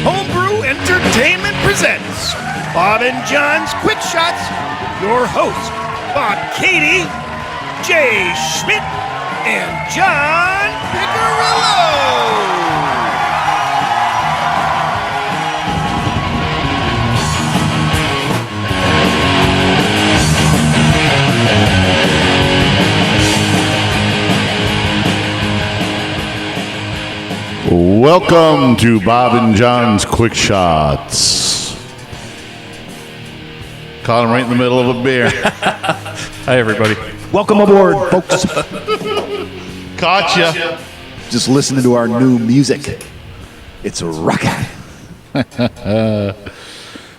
Homebrew Entertainment presents Bob and John's Quick Shots. Your hosts, Bob Katie, Jay Schmidt, and John Piccirillo. Welcome to Bob and John's Quick Shots. Caught him right in the middle of a beer. Hi, everybody. Welcome aboard, folks. Caught ya. Just listening to our new music. It's rockin'.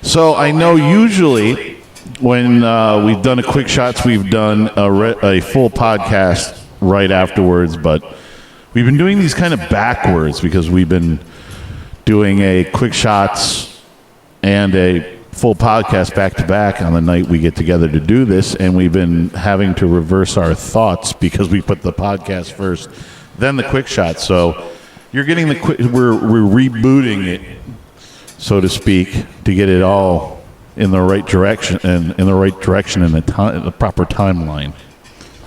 So I know usually when we've done a Quick Shots, we've done a full podcast right afterwards, but we've been doing these kind of backwards because we've been doing a Quick Shots and a full podcast back to back on the night we get together to do this, and we've been having to reverse our thoughts because we put the podcast first, then the Quick Shots. So you're getting the quick. We're rebooting it, so to speak, to get it all in the right direction and in the proper timeline.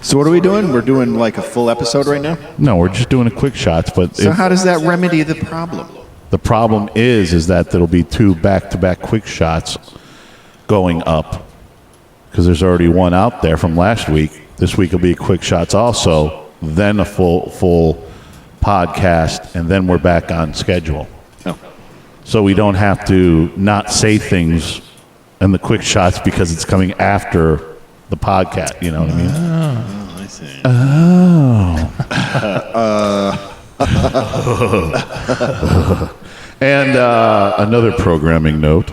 So what are we doing? We're doing like a full episode right now? No, we're just doing a Quick Shots. But So how does that remedy the problem? the problem is that there'll be two back-to-back Quick Shots going up because there's already one out there from last week. This week will be Quick Shots also, then a full podcast, and then we're back on schedule. Oh. So we don't have to not say things in the Quick Shots because it's coming after the podcast. You know what I mean? Oh, I see. And another programming note.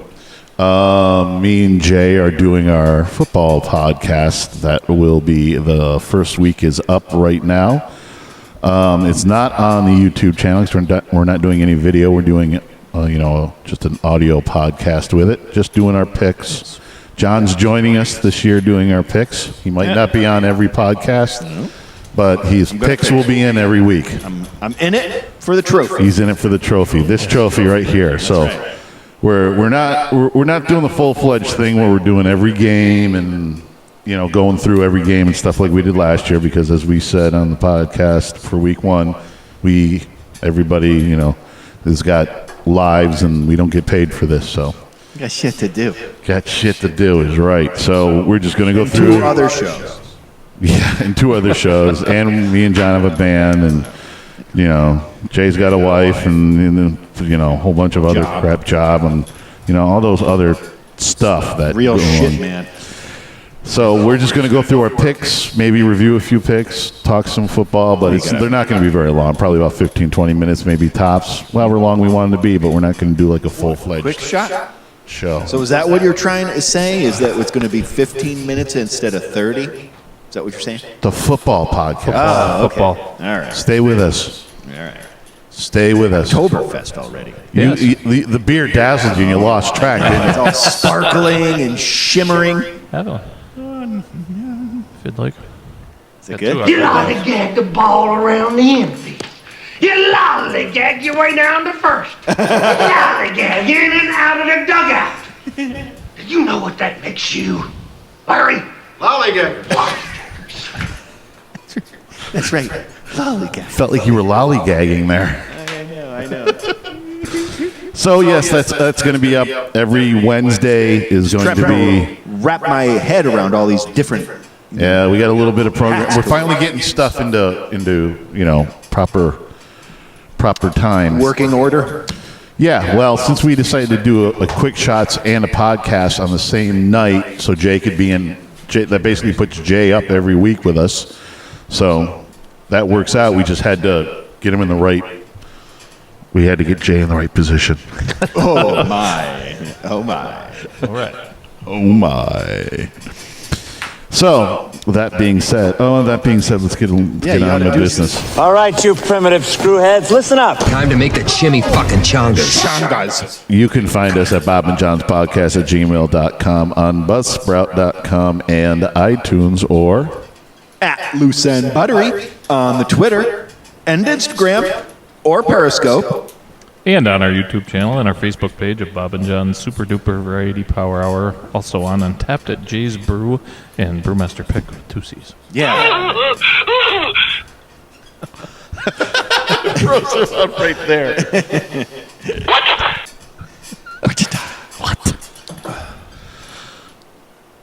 Me and Jay are doing our football podcast. That will be, the first week is up right now. It's not on the YouTube channel because we're not doing any video. We're doing, just an audio podcast with it. Just doing our picks. John's joining us this year doing our picks. He might not be on every podcast, but his picks will be in every week. I'm in it for the trophy. He's in it for the trophy. This trophy right here. So we're not doing the full-fledged thing where we're doing every game and going through every game and stuff like we did last year, because as we said on the podcast for week one, everybody has got lives and we don't get paid for this, so Got shit to do. got shit to do is right. So we're just going to go through Two other shows. Yeah, and two other shows, and me and John have a band, and Jay's got a wife, and a whole bunch of other crap job, and all those other stuff that Real go shit, on. man. So we're just going to go through our picks, maybe review a few picks, talk some football, but they're not going to be very long, probably about 15, 20 minutes, maybe tops, however long we want them to be, but we're not going to do like a full-fledged Quick shot. show. So is that what you're trying to say? Is that it's going to be 15 minutes instead of 30? Is that what you're saying? The football podcast. Oh, okay. Football. All right. Stay with us. All right. Stay with us. Oktoberfest already. The beer dazzled you and you lost track, didn't It's all sparkling and shimmering. Have one. If you'd like. Is it good? You lollygag the ball around the infield. You lollygag your way down to first. You lollygag in and out of the dugout. Do you know what that makes you, Larry? Lollygag. That's right. Lollygag. Felt like you were lollygagging there. I know. So yes, that's going to be up every Wednesday. Is going to be. Wrap my head around all these different. Yeah, we got a little bit of program. We're finally getting stuff into proper time. Working order. Yeah, well, since we decided to do a Quick Shots and a podcast on the same night, so Jay could be in. That basically puts Jay up every week with us. So that works out. We just had to get him in the right. We had to get Jay in the right position. Oh my. Oh my. All right. Oh my. So that being said, let's get on to business. All right, you primitive screwheads, listen up. Time to make the chimmy fucking chongas. You can find us at Bob and John's Podcast at gmail.com, on Buzzsprout.com, and iTunes, or at Lucen Buttery on the Twitter and Instagram or Periscope. And on our YouTube channel and our Facebook page of Bob and John's Super Duper Variety Power Hour. Also on Untapped at Jay's Brew and Brewmaster Pick with 2 C's. Yeah. Throws her up right there. What?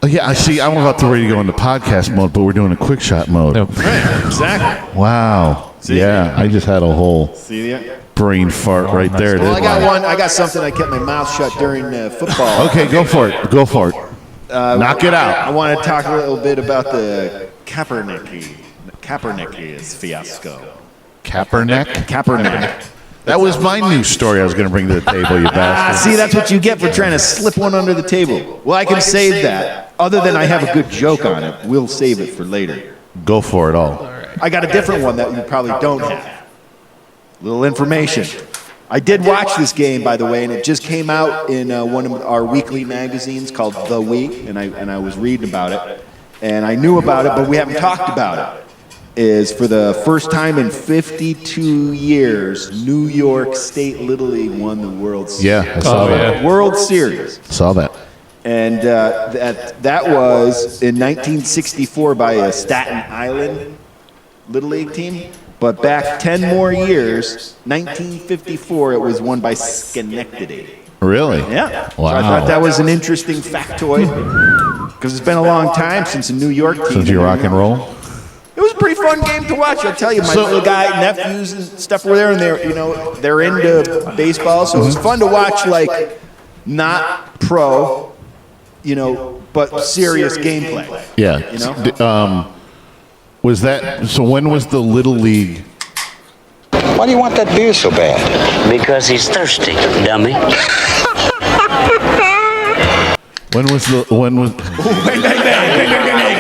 Oh, yeah, I see. I'm about to ready to go into podcast mode, but we're doing a quick shot mode. Nope. Exactly. Wow. Yeah, I just had a whole brain fart right there. Well, I didn't got one. I got something. I kept my mouth shut during football. Okay, go for it. Go for it. Knock it I out. want to talk a little bit about the Kaepernick fiasco. Kaepernick? Kaepernick. That was my news story I was going to bring to the table, you bastard. See, that's what you get for trying to slip one under the table. Well, I can save that. Other than I have a good joke on it, we'll save it for later. Go for it all. I got a different one that you probably don't have. Little information. I did watch this game, by the way, and it just came out in one of our weekly magazines called The Week, and I was reading about it, and I knew about it, but we haven't talked about it. Is for the first time in 52 years, New York State Little League won the World Series. Yeah, I saw that. World Series. Saw that. And that was in 1964 by a Staten Island Little League team. But back 10 more years, 1954, it was won by Schenectady. Really? Yeah. So Wow. I thought that was an interesting factoid because it's been a long time since a New York team. Since you rock and roll? It was a pretty fun game to watch. I'll tell you, my little guy nephews and stuff were there, and they're into baseball, so it was fun to watch. Like, not pro, but serious gameplay. Yeah. Was that so? When was the Little League? Why do you want that beer so bad? Because he's thirsty, dummy. When was?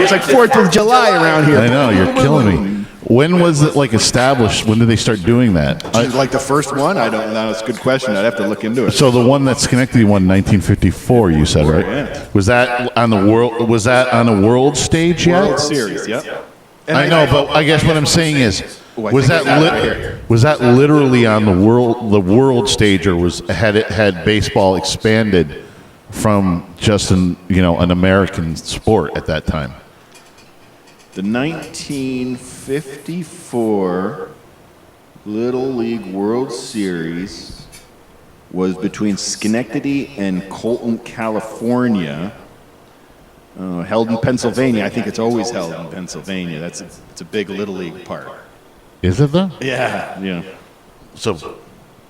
It's like 4th of July around here. I know you're killing me. When was it like established? When did they start doing that? Like the first one? I don't know. It's a good question. I'd have to look into it. So the one that Schenectady won in 1954, you said, right? Yeah. Was that on the world? Was that on a world stage yet? World Series, yep. And I know, but I guess what I'm saying is, I was think that was that literally on the world stage, or had baseball expanded from just an American sport at that time? The 1954 Little League World Series was between Schenectady and Colton, California. Held in Pennsylvania. I think it's always held in Pennsylvania. It's a big Little League park. Is it though? Yeah. So,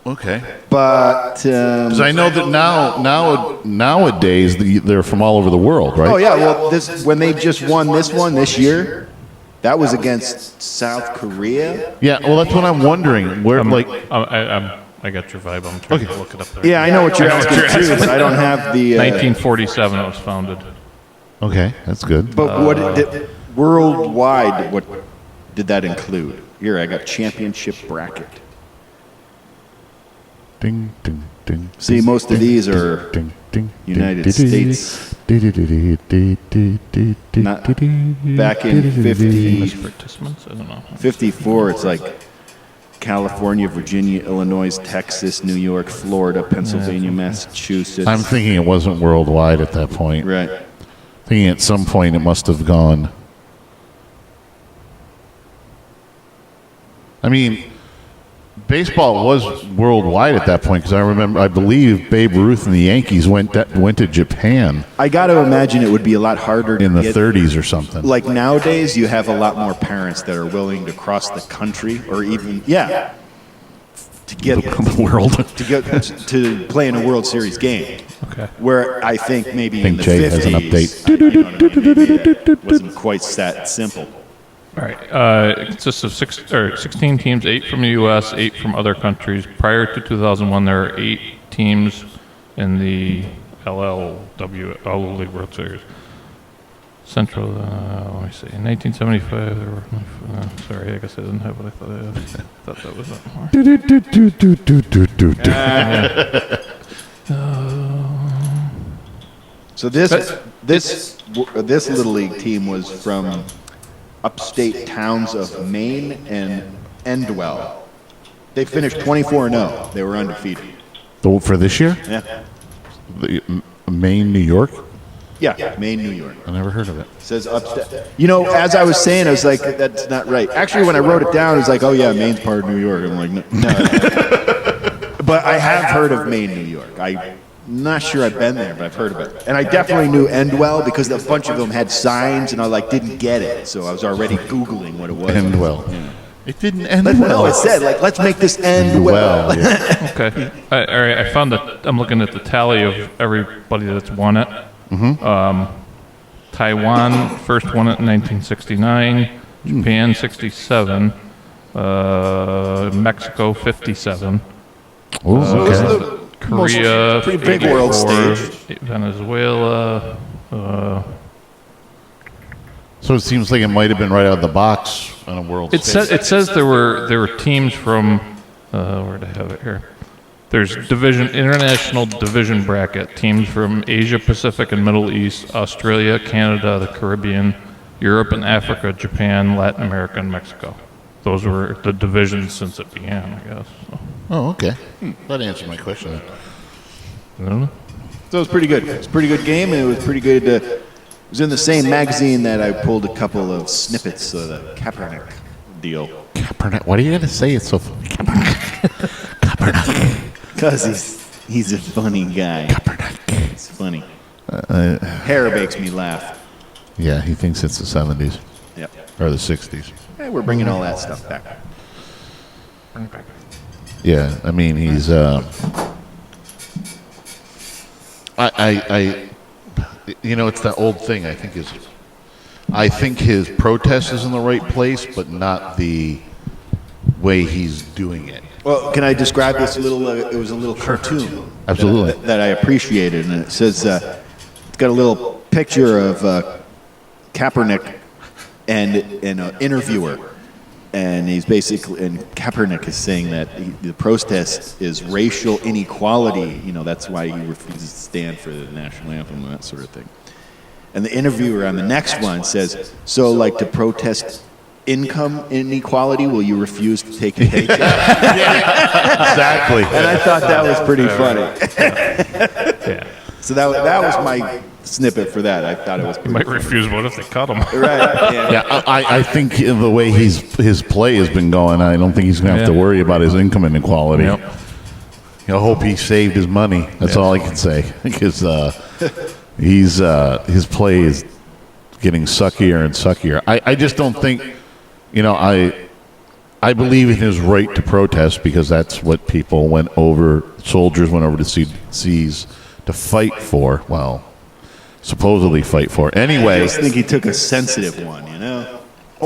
okay. But Because I know that nowadays they're from all over the world, right? oh yeah, well when they just won this year, that was against South Korea. Yeah. Well, that's what I'm wondering. Where I got your vibe. I'm trying to look it up there. Yeah, I know what you're asking too, but I don't have the 1947 it was founded. Okay, that's good. But what worldwide? What did that include? Here, I got championship bracket. Ding, ding, ding. See, most of these are United States. Not back in Participants? I don't know. 54, it's like California, Virginia, Illinois, Texas, New York, Florida, Pennsylvania, Massachusetts. I'm thinking it wasn't worldwide at that point. Right. Thinking at some point it must have gone. I mean, baseball was worldwide at that point because I believe Babe Ruth and the Yankees went to Japan I got to imagine it would be a lot harder to in the get, 30s or something. Like nowadays, you have a lot more parents that are willing to cross the country or even, to get the world. to play in a World Series game. Okay. Where I think maybe I think in the Jay 50s, has an update. it wasn't quite that simple. All right. It consists of 16 teams, 8 from the U.S., 8 from other countries. Prior to 2001, there were 8 teams in the LLW, Little League World Series. Central, let me see. In 1975, there were. Sorry, I guess I didn't have what I thought I had. I thought that was up more. So this Little League team was from upstate towns of Maine and Endwell. They finished 24-0. They were undefeated. For this year? Yeah. Maine, New York? Yeah, Maine, New York. I never heard of it. Says upstate. You know, as I was saying, I was like, that's not right. Actually, when I wrote it down, it was like, oh yeah, Maine's part of New York. I'm like, no. But I have heard of Maine, New York. I'm not sure I've been there, but I've heard of it. And I definitely knew Endwell because a bunch of them had signs, and I like didn't get it, so I was already Googling what it was. Endwell. Yeah. It didn't end But well. no, it said like, let's make this end well. Yeah. Okay. All right. I found that I'm looking at the tally of everybody that's won it. Taiwan first won it in 1969. Japan 67. Mexico 57. Ooh, okay. Korea pretty big world 84, stage. Venezuela. So it seems like it might have been right out of the box on a world stage. It says there were teams from where do I have it here? There's international division bracket teams from Asia Pacific and Middle East, Australia, Canada, the Caribbean, Europe and Africa, Japan, Latin America, and Mexico. Those were the divisions since it began, I guess. So, Oh, okay. That answered my question. I don't know. So it was pretty good. It was a pretty good game, and it was pretty good. It was in the same magazine that I pulled a couple of snippets of the Kaepernick deal. Kaepernick. Why do you have to say it so funny? Kaepernick. Because he's a funny guy. Kaepernick. It's funny. Hair makes me laugh. Yeah, he thinks it's the 70s Yep. or the 60s. Hey, we're bringing all that stuff back. Yeah, I mean, he's. You know, it's that old thing. I think his protest is in the right place, but not the way he's doing it. Well, can I describe this a little? It was a little cartoon. Absolutely. That I appreciated, and it says it's got a little picture of Kaepernick and an interviewer, and he's basically, and Kaepernick is saying that the protest is racial inequality. You know, that's why he refuses to stand for the national anthem and that sort of thing. And the interviewer on the next one says, "So, like, to protest income inequality, will you refuse to take a paycheck?" Exactly. And I thought that was pretty funny. Yeah. So that was my snippet for that. I thought it was You pretty might refuse. What if they cut them? right. Yeah. Yeah, I think the way his play has been going, I don't think he's going to have to worry about his income inequality. Yep. I hope he saved his money. That's all I can say, because his play is getting suckier and suckier. I just don't think, you know, I believe in his right to protest because that's what soldiers went over to seas to fight for. Well, supposedly fight for. Anyway. I just think he took a sensitive one, you know?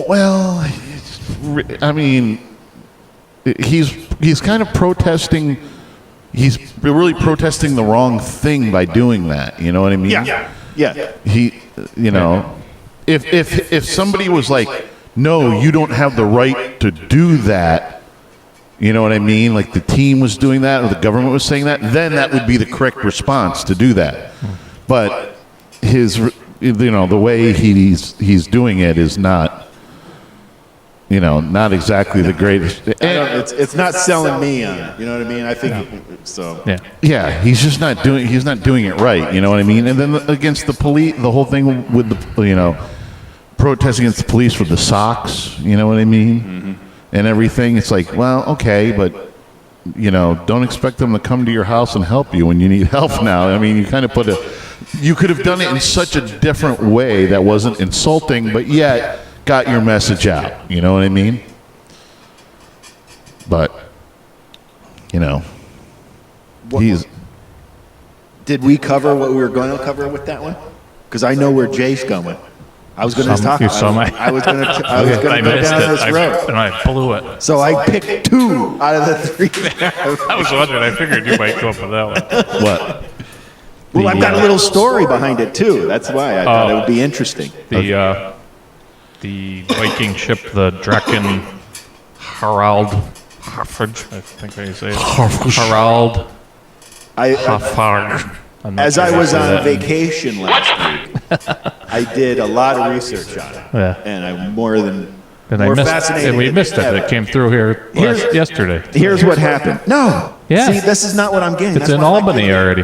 Well, I mean, he's kind of protesting. He's really protesting the wrong thing by doing that. You know what I mean? Yeah. He, you know, if somebody was like, no, you don't have the right to do that. You know what I mean? Like the team was doing that, or the government was saying that, then that would be the correct response to do that. But the way he's doing it is not, not exactly the greatest. It's not selling me on it. You know what I mean? I think so. Yeah. Yeah, he's not doing it right. You know what I mean? And then against the police, the whole thing with the protesting against the police with the socks. You know what I mean? Mm-hmm. And everything. It's like, well, okay, but don't expect them to come to your house and help you when you need help now. I mean, you kind of you could have done it in such a different way that wasn't insulting, but yet got your message out. You know what I mean? But, Did we cover what we were going to cover with that one? Because I know where Jay's going. I was going to talk. You saw my. I was going to I go missed down it. this road. And I blew it. So I picked 2 out of the 3. I was wondering. I figured you might go up with that one. what? Well, I've got a little story behind it too. That's why I thought it would be interesting. The Viking ship, the Draken Harald Harford, I think how you say it. Harald Harfard. As I was on vacation last week, I did a lot of research on it. Yeah. And I'm more And I missed, fascinated. and we missed it. than It came through here yesterday. Here's what happened. No. Yeah. See, this is not what I'm getting. It's That's in what I'm Albany getting. already.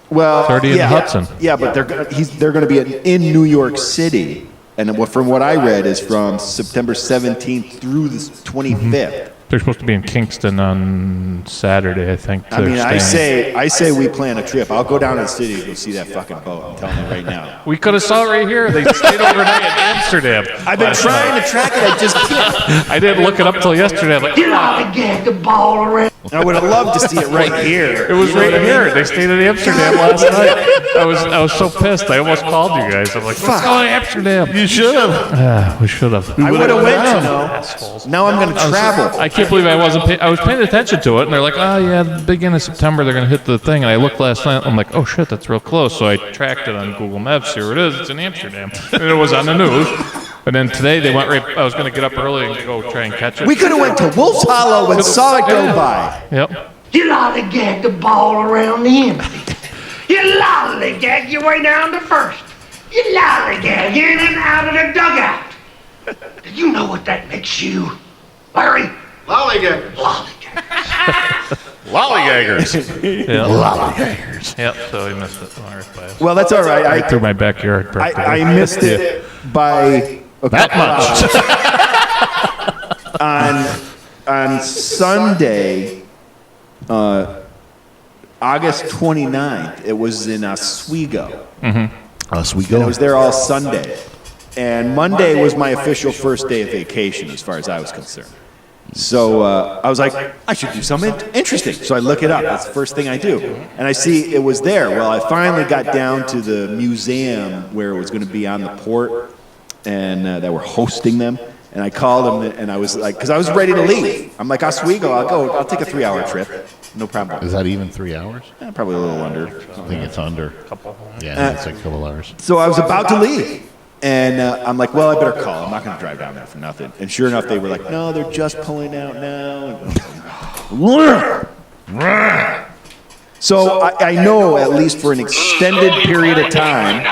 Well, It's already in Hudson. Yeah, but they're going to be in New York City, and from what I read is from September 17th through the 25th. They're supposed to be in Kingston on Saturday, I think. I mean, They're staying. I say we plan a trip. I'll go down to the city to go see that fucking boat. I'm telling you right now. We could have saw it right here. They stayed overnight in Amsterdam. I've been trying to track it. I just can't. I didn't look it up till yesterday. I'm like, You lollygag the ball around. I would have loved to see it right here. it was right here. They stayed in Amsterdam last night. I was so pissed. I almost called you guys. I'm like, let's go to Amsterdam. You should have. We should have. I would have went, you know. Now I'm going to travel. I can't believe I wasn't. I was paying attention to it, and they're like, "Oh yeah, the beginning of September they're gonna hit the thing." And I looked last night. I'm like, "Oh shit, that's real close." So I tracked it on Google Maps. Here it is. It's in Amsterdam, and it was on the news. And then today they went right. I was gonna get up early and go try and catch it. We could have went to Wolf's Hollow and saw it go by. Yep. You lollygag the ball around the infield. You lollygag your way down to first. You lollygag in and out of the dugout. Do you know what that makes you, Larry? Lollygaggers. Lollygag. Lollygaggers. Yep. So he missed it. Well, that's all right. Right through my backyard. I missed it by That much. on Sunday, August 29th. It was in Oswego. Oswego. I was there all Sunday, and Monday was my official first day of vacation, as far as I was concerned. So I was like, I should do something interesting. So I look it up. That's the first thing I do. And I see it was there. Well, I finally got down to the museum where it was going to be on the port and that were hosting them. And I called them and I was like, because I was ready to leave. I'm like, Oswego, I'll take a 3-hour trip. No problem. Is that even 3 hours? Probably a little under. I think it's under. Yeah, it's like a couple hours. So I was about to leave. And I'm like, well, I better call. I'm not going to drive down there for nothing. And sure enough, they were like, no, they're just pulling out now. So I know, at least for an extended period of time,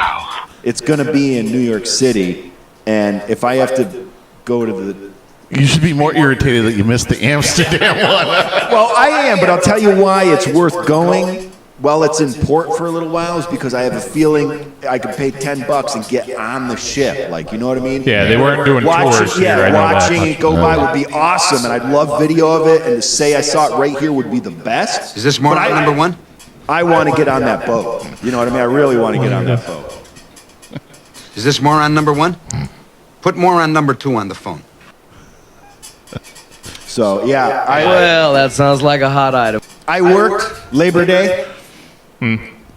it's going to be in New York City. And if I have to go to the... You should be more irritated that you missed the Amsterdam one. Well, I am, but I'll tell you why it's worth going while it's in port for a little while is because I have a feeling I could pay $10 and get on the ship. Like, you know what I mean? Yeah, they weren't doing tours here. I know watching that. it go by would be awesome, and I'd love video of it. And to say I saw it right here would be the best. Is this more But number one? I want to get on that boat. You know what I mean? I really want to get on that boat. Is this more on number one? Put more on number two on the phone. So yeah, Well, that sounds like a hot item. I worked Labor Day.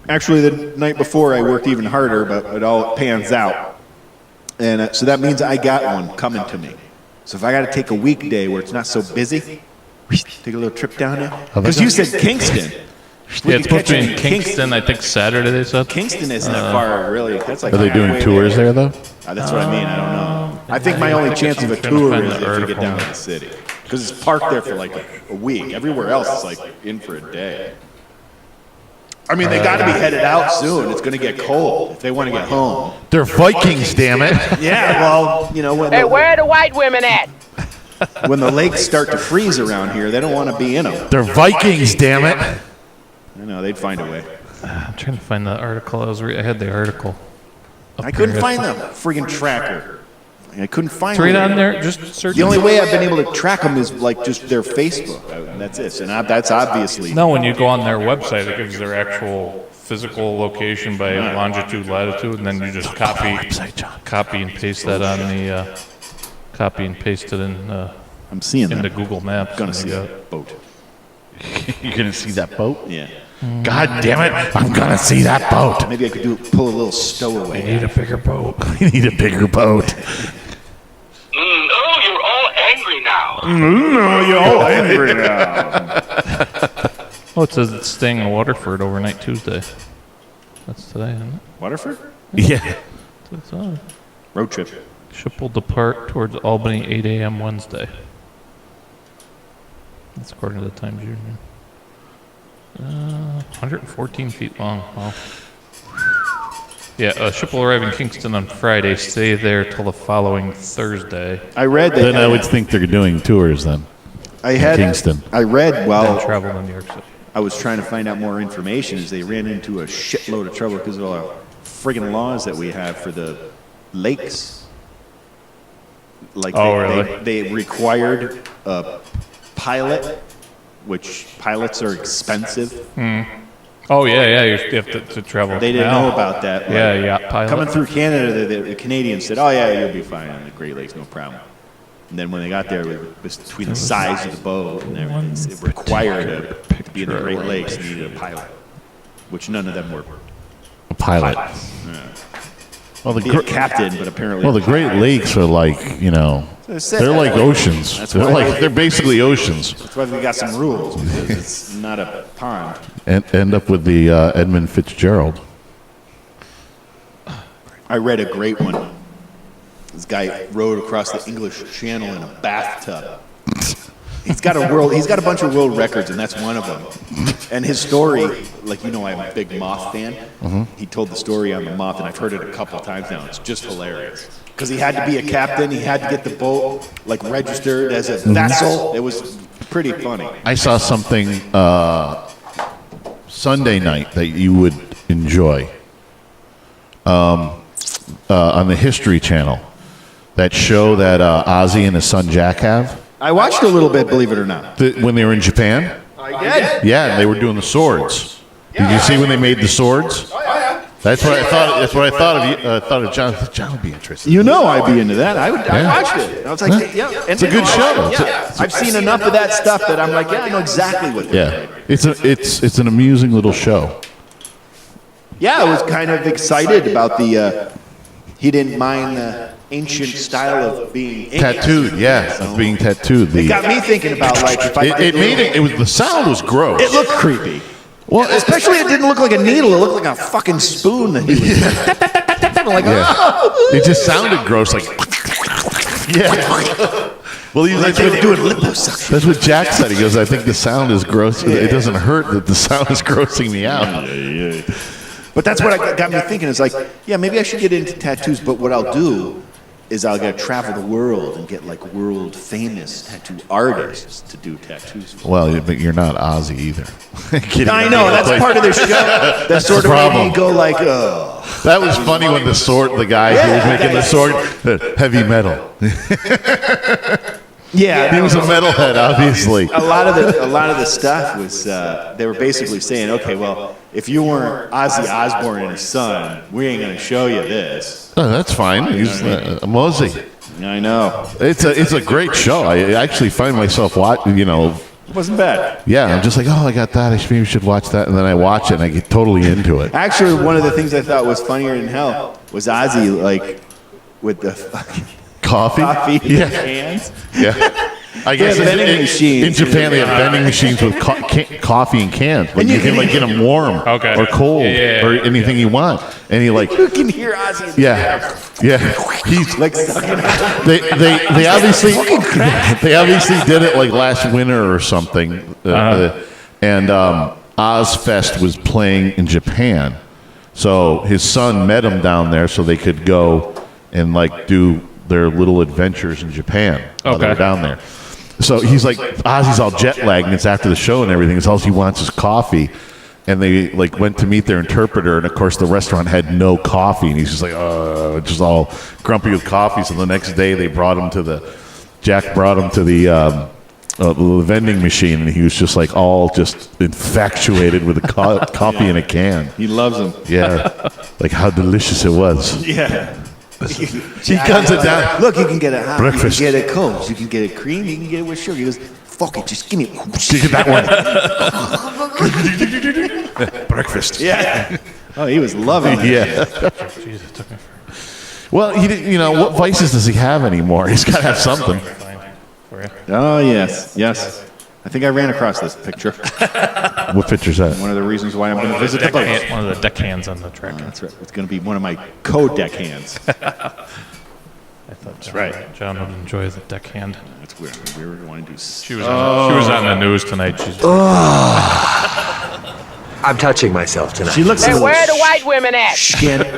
Actually, the night before I worked even harder, but it all pans out. And so that means I got one coming to me. So if I got to take a weekday where it's not so busy, take a little trip down there. Because you said Kingston. Yeah, it's supposed to be in Kingston. I think Saturday they said. Kingston isn't that far, really. That's like Are they doing halfway tours there, though? That's what I mean. I don't know. I think my only chance of a tour is if you get down to the city. Because it's parked there for like a week. Everywhere else is like in for a day. I mean, they got to be headed out soon. It's going to get cold if they want to get home. They're Vikings, damn it. Yeah, well, you know, when Where are the white women at? when the lakes start to freeze around here, they don't want to be in them. They're Vikings, damn it. I know, they'd find a way. I'm trying to find the article. I had the article. I couldn't find the friggin' tracker. I couldn't find It's right it. on there. Just search. The only way I've been able to track them is like just their Facebook. That's it. And that's obviously. No, when you go on their website, it gives their actual physical location by longitude, latitude, and then you just copy and paste that on the. Copy and paste it in. I'm seeing in that. the Google Maps. I'm gonna see that boat. You're going to see that boat? Yeah. God damn it. I'm going to see that boat. Maybe I could pull a little stowaway. Need a bigger boat. I need a bigger boat. Oh, you're all angry now. No, you're all angry now. Oh, it says it's staying in Waterford overnight Tuesday. That's today, isn't it? Waterford? Yeah. That's on. Road trip. Ship will depart towards Albany 8 a.m. Wednesday. That's according to the Times Union. 114 feet long. Wow. Yeah, a ship will arrive in Kingston on Friday. Stay there till the following Thursday. I read that. Then I would think they're doing tours then. Kingston. I read, Then well, travel to New York City. I was trying to find out more information as they ran into a shitload of trouble because of all the friggin' laws that we have for the lakes. Like really? they required a pilot, which pilots are expensive. Oh, yeah, you have to travel. They didn't now. know about that. Yeah, pilot. Coming through Canada, the Canadians said, "Oh yeah, you'll be fine on the Great Lakes, no problem." And then when they got there, it was between the size of the boat and everything. It required to be in the Great Lakes, you needed a pilot, which none of them were. A pilot. Well, Be a captain, but apparently. Well, the Great Lakes are like, they're like oceans. They're basically oceans. That's why we got some rules, because it's not a pond. And end up with the Edmund Fitzgerald. I read a great one. This guy rode across the English Channel in a bathtub. He's got a bunch of world records, and that's one of them. And his story, like, I'm a big Moth fan. He told the story on the Moth, and I've heard it a couple times now. It's just hilarious. Because he had to be a captain. He had to get the boat, registered as a vessel. It was pretty funny. I saw something Sunday night that you would enjoy on the History Channel. That show that Ozzy and his son Jack have. I watched a little bit, believe it or not. When they were in Japan? I did. Yeah, and they were doing the swords. Did you see when they made the swords? That's what I thought. That's what I thought of you. Thought of John. John would be interested. I'd be into that. I watched it. I was like, yeah, it's a good show. I've seen enough of that stuff that I'm like, yeah, I know exactly what. It's an amusing little show. Yeah, I was kind of excited about the. He didn't mind the ancient style of being tattooed. Of being tattooed. It got me thinking about if I. The sound was gross. It looked creepy. Well, especially it didn't look like a needle. It looked like a fucking spoon that he was. It just sounded gross. Well, he's like doing liposuction. That's what Jack said. He goes, "I think the sound is gross. It doesn't hurt that the sound is grossing me out." But that's what got me thinking. It's like, yeah, maybe I should get into tattoos. But what I'll do is I'll go travel the world and get world famous tattoo artists to do tattoos for me. Well, but you're not Ozzy either. I know, that's part of the show. That's sort of where you go That was funny when the guy who was making the sword, heavy metal. Yeah, he was a metalhead, obviously. A lot of the stuff was they were basically saying, okay, well, if you weren't Ozzy Osbourne and his son, we ain't gonna show you this. Oh, that's fine. He's Mosey. I know. It's a great show. I actually find myself watching. It wasn't bad. Yeah, I'm just like, oh, I got that. Maybe should watch that, and then I watch it and I get totally into it. Actually, one of the things I thought was funnier than hell was Ozzy with the fucking coffee in cans. Yeah. I guess in Japan they have vending machines with coffee in cans, but you can get them warm or cold or anything you want. And he you can hear Ozzy. He's sucking. They obviously did it last winter or something, and Ozfest was playing in Japan, so his son met him down there so they could go and do their little adventures in Japan while they were down there. So he's like, Ozzy's all jet lagged, and it's after the show and everything. It's all he wants is coffee. And they went to meet their interpreter, and of course the restaurant had no coffee, and he's just just all grumpy with coffee. So the next day Jack brought him to the vending machine, and he was just all infatuated with the coffee in a can. He loves them. Yeah, how delicious it was. Yeah. He guns it down. Look, you can get it hot. Breakfast. You can get it cold. You can get it cream. You can get it with sugar. He goes, fuck it, just give me that one. Breakfast. Yeah. Oh, he was loving it. Yeah. Jeez, it took me forever. Well, he didn't, what vices does he have anymore? He's got to have something. Oh, yes. I think I ran across this picture. What picture's that? One of the reasons why I'm going to visit the boat. One of the deckhands on the track. That's right. It's going to be one of my co-deckhands. I thought John would enjoy the deckhand. That's weird. We were going to do. She was on the news tonight. I'm touching myself tonight. She looks a little Where are the white women at?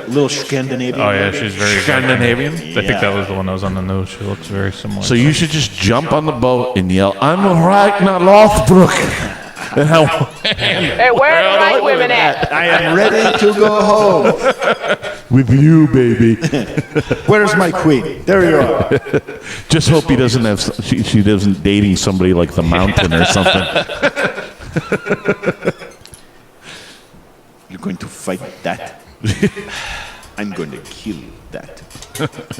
little Scandinavian. Oh yeah, she's very Scandinavian. I think that was the one that was on the news. She looks very similar. So you should just jump on the boat and yell, "I'm right, not Lothbrok." And how? Hey, where are the white women at? I am ready to go home. With you, baby. Where's my queen? There you are. Just hope he doesn't have. She doesn't dating somebody like the Mountain or something. You're going to fight that? I'm going to kill that.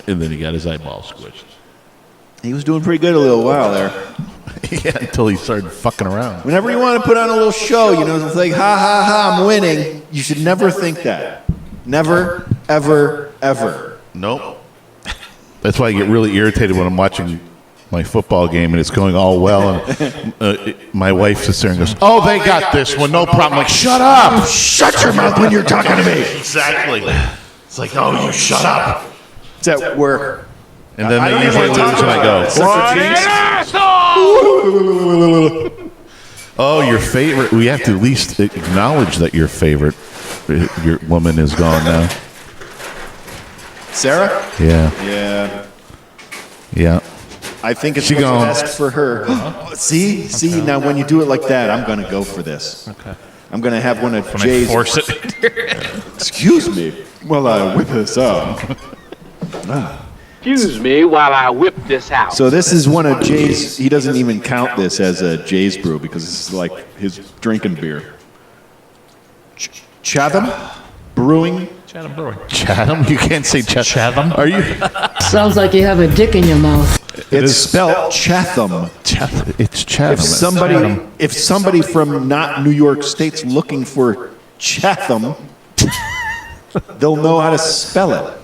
And then he got his eyeball squished. He was doing pretty good a little while there. Yeah, until he started fucking around. Whenever you want to put on a little show, it's like, ha, ha, ha, I'm winning. You should never think that. Never, ever, ever. Nope. That's why I get really irritated when I'm watching my football game and it's going all well. And my wife sits there and goes, "Oh, they got this one, no problem." I'm like, shut up! Shut your mouth when you're talking to me. Exactly. It's like, oh, you shut up. It's at work. And then I don't they even usually wanna lose talk and I about it. go, "Oh, your favorite." We have to at least acknowledge that your woman is gone now. Sarah? Yeah. Yeah. Yeah. I think it's She what's gone. best for her. See? Now when you do it like that, I'm going to go for this. Okay. I'm going to have one of When I Jay's... force it. Excuse me while I whip this up. Excuse me while I whip this out. So this is one of Jay's... He doesn't even count this as a Jay's brew because this is like his drinking beer. Chatham Brewing. Chatham Brewing. Chatham? You can't say Chatham. Are you? Sounds like you have a dick in your mouth. It's spelled Chatham. Chatham. It's Chatham. If somebody from not New York State's looking for Chatham, they'll know how to spell it.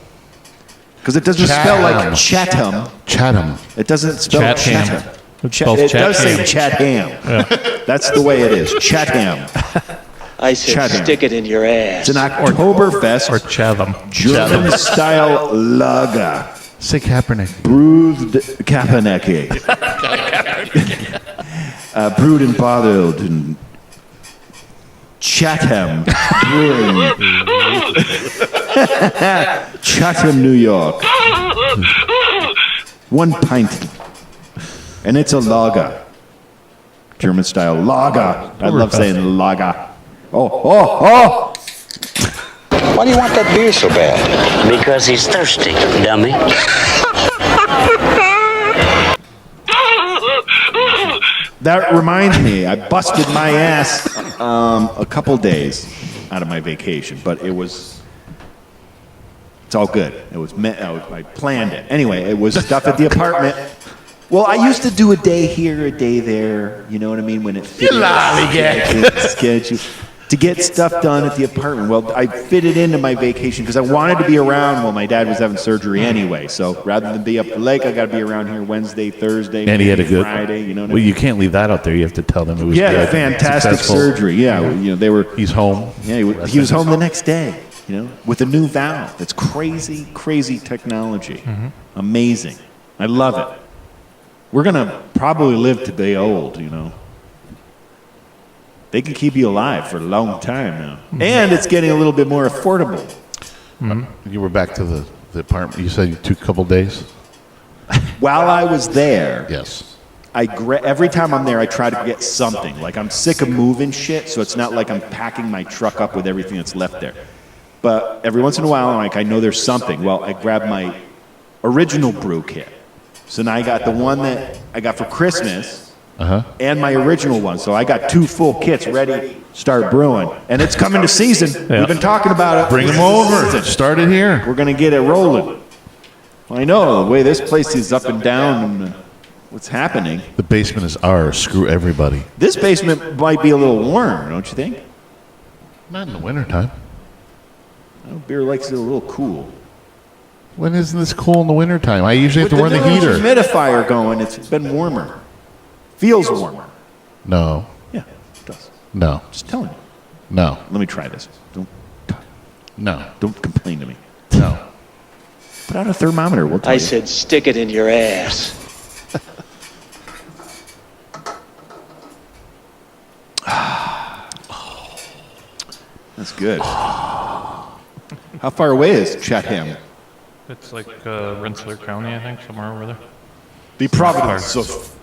Because it doesn't spell like Chatham. Chatham. It doesn't spell Chatham. Chatham. It does say Chatham. That's the way it is. Chatham. I said, Chatham. stick it in your ass. It's an Oktoberfest Or Chatham. German-style lager. Say Kaepernick. Brewed Kaepernick. Brewed and bottled in Chatham Brewing. Chatham, New York. 1 pint. And it's a lager. German-style lager. I love saying lager. Oh. Why do you want that beer so bad? Because he's thirsty, dummy. That reminds me, I busted my ass a couple days out of my vacation, but it's all good. I planned it. Anyway, it was stuff at the apartment. Well, I used to do a day here, a day there, you know what I mean, when it fit schedule. To get stuff done at the apartment. Well, I fit it into my vacation because I wanted to be around while my dad was having surgery anyway. So rather than be up the lake, I got to be around here Wednesday, Thursday, And he had a good Friday. You know what I Well, mean? you can't leave that out there. You have to tell them it was Yeah, good. fantastic Successful. surgery. Yeah, they were. He's home. Yeah, he was home the next day. With a new valve. It's crazy, crazy technology. Amazing. I love it. We're gonna probably live to be old. They can keep you alive for a long time now, and it's getting a little bit more affordable. You were back to the apartment. You said you took a couple days? While I was there, Yes. every time I'm there, I try to get something. Like I'm sick of moving shit, so it's not like I'm packing my truck up with everything that's left there. But every once in a while, I know there's something. Well, I grab my original brew kit. So now I got the one that I got for Christmas and my original one. So I got 2 full kits ready to start brewing. And it's coming to season. We've been talking about it. Bring them over. Start it here. We're going to get it rolling. Well, I know the way this place is up and down and what's happening. The basement is ours. Screw everybody. This basement might be a little warm, don't you think? Not in the wintertime. Beer likes it a little cool. When isn't this cool in the wintertime? I usually have to run the heater. Humidifier going, it's been warmer. Feels warmer. No. Yeah, it does. No. Just telling you. No. Let me try this. No. Don't complain to me. No. Put out a thermometer. We'll tell I you. said, stick it in your ass. That's good. How far away is Chatham? It's like Rensselaer County, I think, somewhere over there. The province of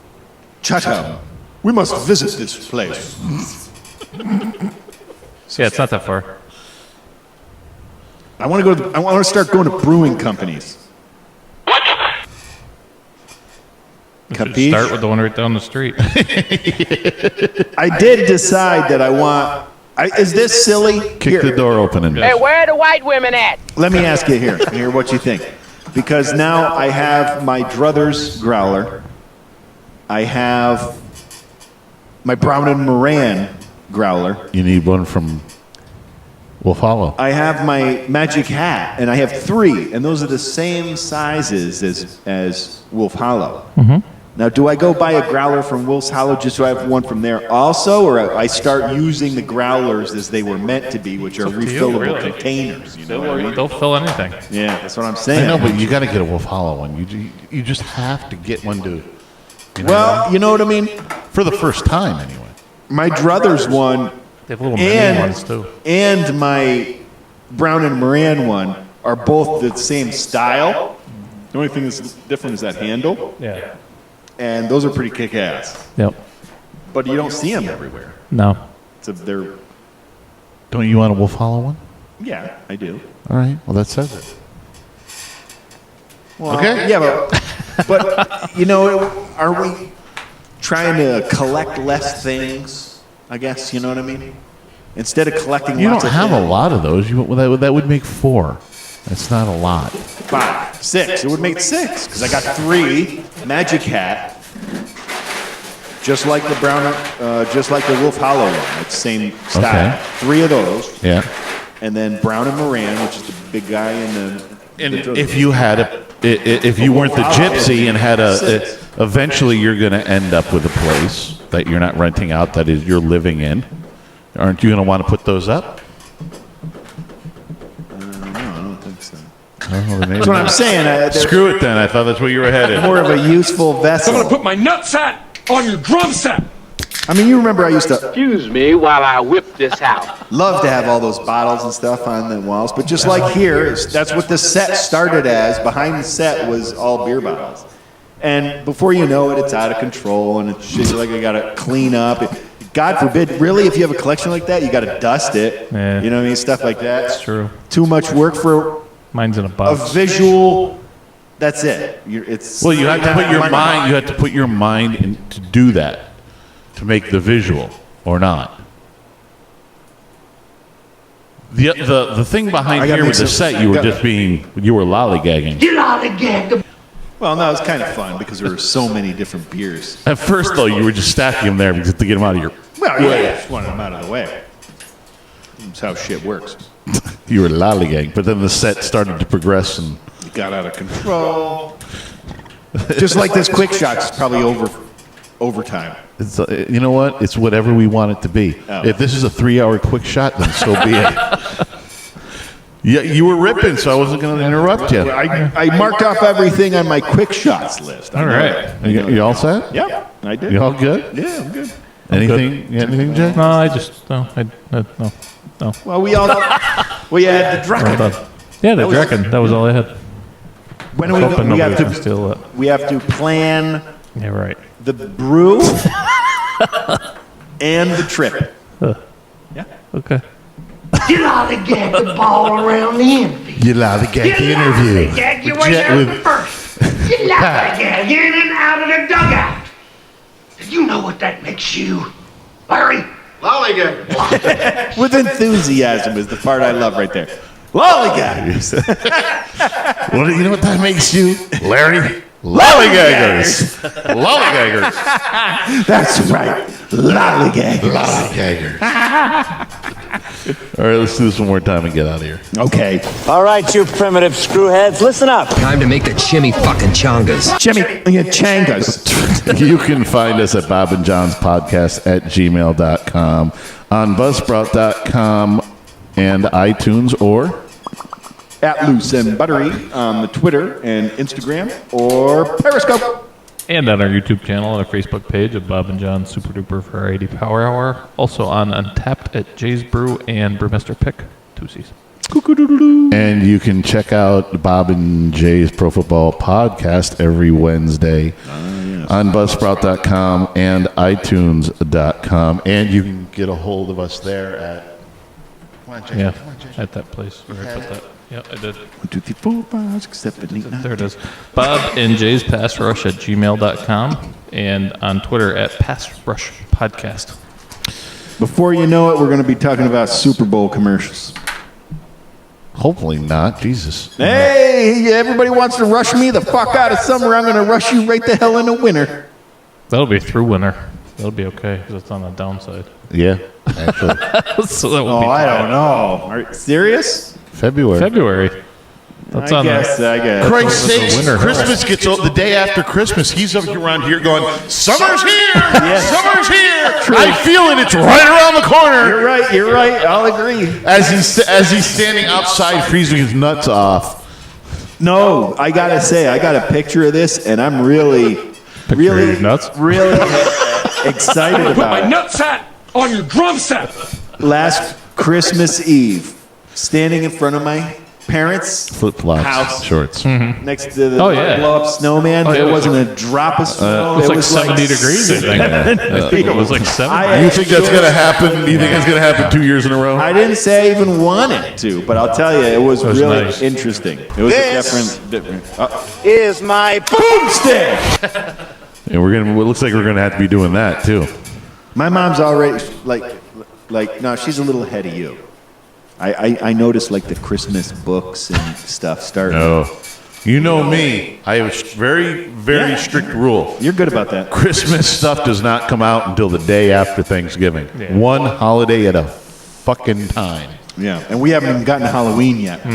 Chatham. We must visit this place. Yeah, it's not that far. I want to go. I want to start going to brewing companies. You should Capiche? start with the one right down the street. I did decide that I want. Is this silly? Kick the door open and Hey, where are the white women at? Let me ask you here. Hear what you think. Because now I have my druthers growler. I have my Brown and Moran growler. You need one from Wolf Hollow. I have my Magic Hat, and I have 3, and those are the same sizes as Wolf Hollow. Now, do I go buy a growler from Wolf's Hollow just so I have one from there also, or I start using the growlers as they were meant to be, which are up to you, refillable really. containers? You know what I mean? They'll fill anything. Yeah, that's what I'm I saying. know, but you got to get a Wolf Hollow one. You just have to get one to. You know, Well, you know what I mean? for the first time anyway. My druthers one They have little mini ones, too. and my Brown and Moran one are both the same style. The only thing that's different is that handle, Yeah. and those are pretty kick-ass. Yep. But you don't see them everywhere. No. They're, Don't you want a Wolf Hollow one? yeah, I do. All right. Well, that says it. Well, Okay. Yeah, but you know, are we trying to collect less things? I guess you know what I mean. Instead of collecting, You lots don't of have a things. lot of those. That would make 4. That's not a lot. 5, 6. It would make 6 because I got 3 Magic Hat, just like the Brown, just like the Wolf Hollow one. It's same style. Okay. 3 of those, Yeah. and then Brown and Moran, which is the big guy in the. And if you had if you weren't the gypsy and had eventually you're going to end up with a place that you're not renting out, that is you're living in. Aren't you going to want to put those up? No, I don't think so. Well, then That's what I'm saying. They're Screw it then. I thought that's where you were headed. more of a useful vessel. Put my nutsack on your drum set. I mean, you remember I used to Excuse me while I whip this out. love to have all those bottles and stuff on the walls, but just like here, that's what the set started as. Behind the set was all beer bottles. And before you know it, it's out of control, and it's shit like I gotta clean up. God forbid, really, if you have a collection like that, you gotta dust it. Yeah. You know what I mean? Stuff like that. That's true. Too much work for Mine's in a a box. visual. That's it. It's Well, you have to put your mind. You have to put your mind in to do that, to make the visual, or not. The thing behind I gotta here with make the some- set, you were got- just you were lollygagging. You lollygag the Well, no, it's kind of fun because there were so many different beers. At first, though, you were just stacking them there because to get them out of your. Well, yeah, just wanted them out of the way. That's how shit works. You were lollygagging, but then the set started to progress, and It got out of control. Just like this quick shot's probably overtime. it's you know what? It's whatever we want it to be. Oh. If this is a 3-hour quick shot, then so be it. Yeah, you were ripping, so I wasn't going to interrupt you. I marked off everything on my quick shots list. All right. You all set? Yeah, I did. You all good? Yeah, I'm good. Anything? Anything, Jay? No, I just no. No. Well, we had the Draken. Yeah, the was- Draken. That was all I had. When Hoping we nobody have was gonna to steal it. we have to plan Yeah, right. the brew and the trip. Okay. You lollygag the ball around the envy. You lollygag the interview. Lollygag your With way Jet- out with- the first. You lollygag in and out of the dugout. Do you know what that makes you, Larry? With enthusiasm is the part I love right there. Lollygaggers. What, you know what that makes you, Larry? Lollygaggers. Lollygaggers. That's right. Lollygaggers. Lollygaggers. All right, let's do this one more time and get out of here. Okay. All right, you primitive screwheads, listen up. Time to make the chimmy fucking chongas. Jimmy Changas. You can find us at Bob and John's Podcast at gmail.com, on Buzzsprout.com, and iTunes, or At Loose and Buttery on the Twitter and Instagram or Periscope. And on our YouTube channel and our Facebook page of Bob and John's Super Duper Variety Power Hour. Also on Untapped at Jay's Brew and Brewmaster Pick, 2 C's. And you can check out Bob and Jay's Pro Football Podcast every Wednesday on Buzzsprout.com and iTunes.com. And you can get a hold of us there at... Come on, Jay. Yeah, Come on, Jay. at that place. Where I put that. Yeah, I did. 1, 2, 3, 4, 5, 6, 7, 8, 9. There it is. Bob and Jay's Pass Rush at gmail.com and on Twitter at Pass Rush Podcast. Before you know it, we're going to be talking about Super Bowl commercials. Hopefully not. Jesus. Hey, everybody wants to rush me the fuck out of summer. I'm going to rush you right the hell into winter. That'll be through winter. That'll be okay because it's on the downside. Yeah, actually. So that will Oh, be I fine. don't know. Are you serious? February. That's on I guess. Christ's That's sakes, the winter. Christmas gets old. The day after Christmas, he's up around here going, "Summer's here! Summer's here! I feel it. It's right around the corner." You're right. You're right. I'll agree. As he's standing outside, freezing his nuts off. No, I gotta say, I got a picture of this, and I'm really your nuts? really excited about it. nutsack on your drum set. Last Christmas Eve, standing in front of my parents' Flip flops, house, shorts. next to the Oh, yeah. blow-up snowman. Oh, yeah, there it was- wasn't a drop of snow. It was like 70 degrees, I think. It was like 70. You think that's gonna happen? You think it's gonna happen 2 years in a row? I didn't say I even wanted to, but I'll tell you, it was was really nice. interesting. It was a different. Is my Boomstick! And it looks like we're gonna have to be doing that too. My mom's already like no, she's a little ahead of you. I noticed like the Christmas books and stuff starting. No, you know me. I have a very strict rule. You're good about that. Christmas stuff does not come out until the day after Thanksgiving. Yeah. One holiday at a fucking time. Yeah, and we haven't even gotten to Halloween yet,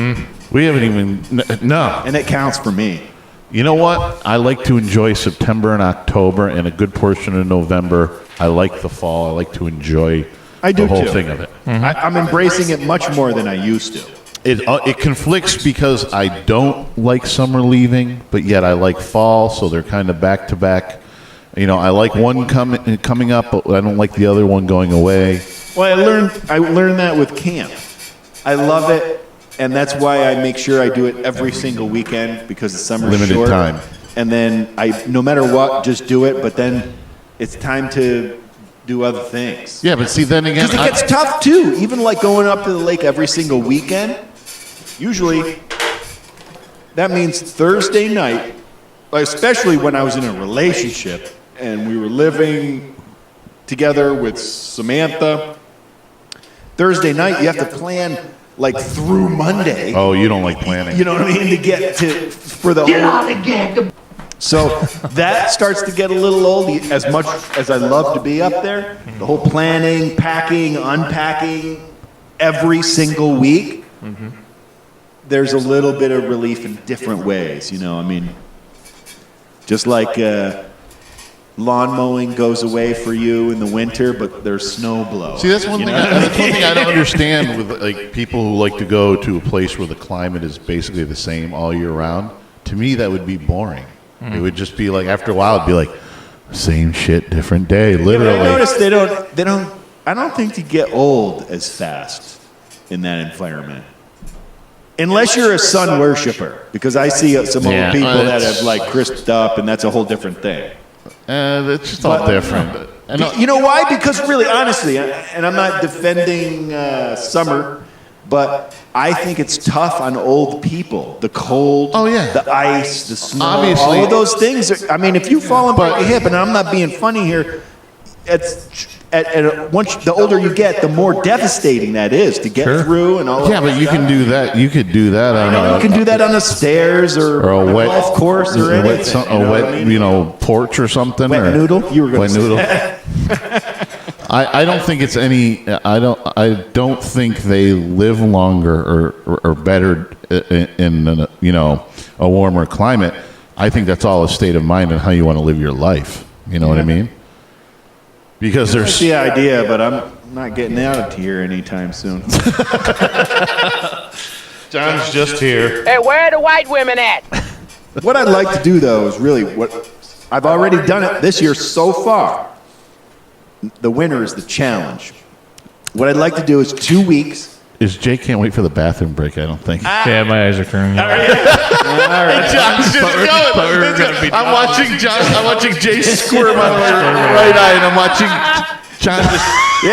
We haven't even no. and it counts for me. You know what? I like to enjoy September and October and a good portion of November. I like the fall. I like to enjoy I do the whole too. thing of it. I'm embracing it much more than I used to. It conflicts because I don't like summer leaving, but yet I like fall, so they're kind of back to back. You know, I like one coming up, but I don't like the other one going away. Well, I learned that with camp. I love it, and that's why I make sure I do it every single weekend because the summer's Limited short. time. And then no matter what, just do it. But then it's time to do other things. Yeah, but see, then again, Because it gets tough too. Even like going up to the lake every single weekend. Usually, that means Thursday night, especially when I was in a relationship and we were living together with Samantha. Thursday night, you have to plan like through Monday. oh, you don't like planning. You know what I mean? To get to for the Get whole. out of gag. So that starts to get a little old. As much as I love to be up there, the whole planning, packing, unpacking, every single week. There's a little bit of relief in different ways. You know, I mean, just like lawn mowing goes away for you in the winter, but there's snow blow. See, that's one thing. That's one thing I don't understand with like people who like to go to a place where the climate is basically the same all year round. To me, that would be boring. It would just be like after a while, it'd be like same shit, different day. Literally. I noticed they don't. I don't think you get old as fast in that environment. Unless you're a sun worshiper, because I see some old people that have like crisped up, and that's a whole different thing. It's just all different. You know why? Because really, honestly, and I'm not defending summer, but I think it's tough on old people. The cold, the ice, the snow, Obviously. all of those things. I mean, if you fall and break a hip, and I'm not being funny here, once the older you get, the more devastating that is to get through and all. Yeah, but you can do that. You could do that on You can do that on the stairs or a on a wet golf course or a anything. wet, a wet, porch or something. Wet or noodle? You were gonna wet say. noodle. I don't think it's any. I don't think they live longer or better in a warmer climate. I think that's all a state of mind and how you want to live your life. You know what I mean? Because That's there's the idea, but I'm not getting out of here anytime soon. John's just here. Hey, where are the white women at? What I'd like to do, though, is really what I've already done it this year so far. The winner is the challenge. What I'd like to do is 2 weeks. Jay can't wait for the bathroom break, I don't think. Yeah, my eyes are turning. John's just going. I'm watching Jay squirm on my right eye, and I'm watching John just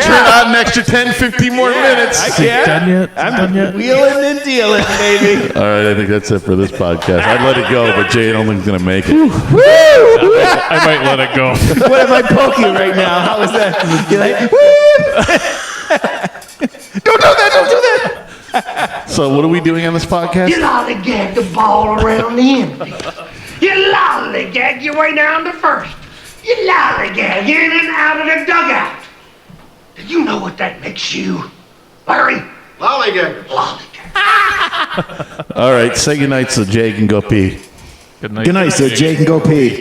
turn on an extra 10, 15 more minutes. I can't. I'm wheeling and dealing, baby. All right, I think that's it for this podcast. I'd let it go, but Jay, I don't think he's going to make it. I might let it go. What am I poking right now? How is that? You're like, don't do that! Don't do that! So what are we doing on this podcast? You lollygag the ball around the infield. You lollygag your way down to first. You lollygag in and out of the dugout. Do you know what that makes you, Larry? Lollygag. Lollygag. All right, say goodnight so Jay can go pee. Good night. Good night, so Jay can go pee.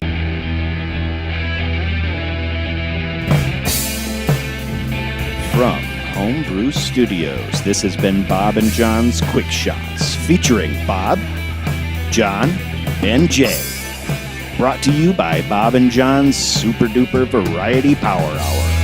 From Homebrew Studios, this has been Bob and John's Quick Shots, featuring Bob, John, and Jay. Brought to you by Bob and John's Super Duper Variety Power Hour.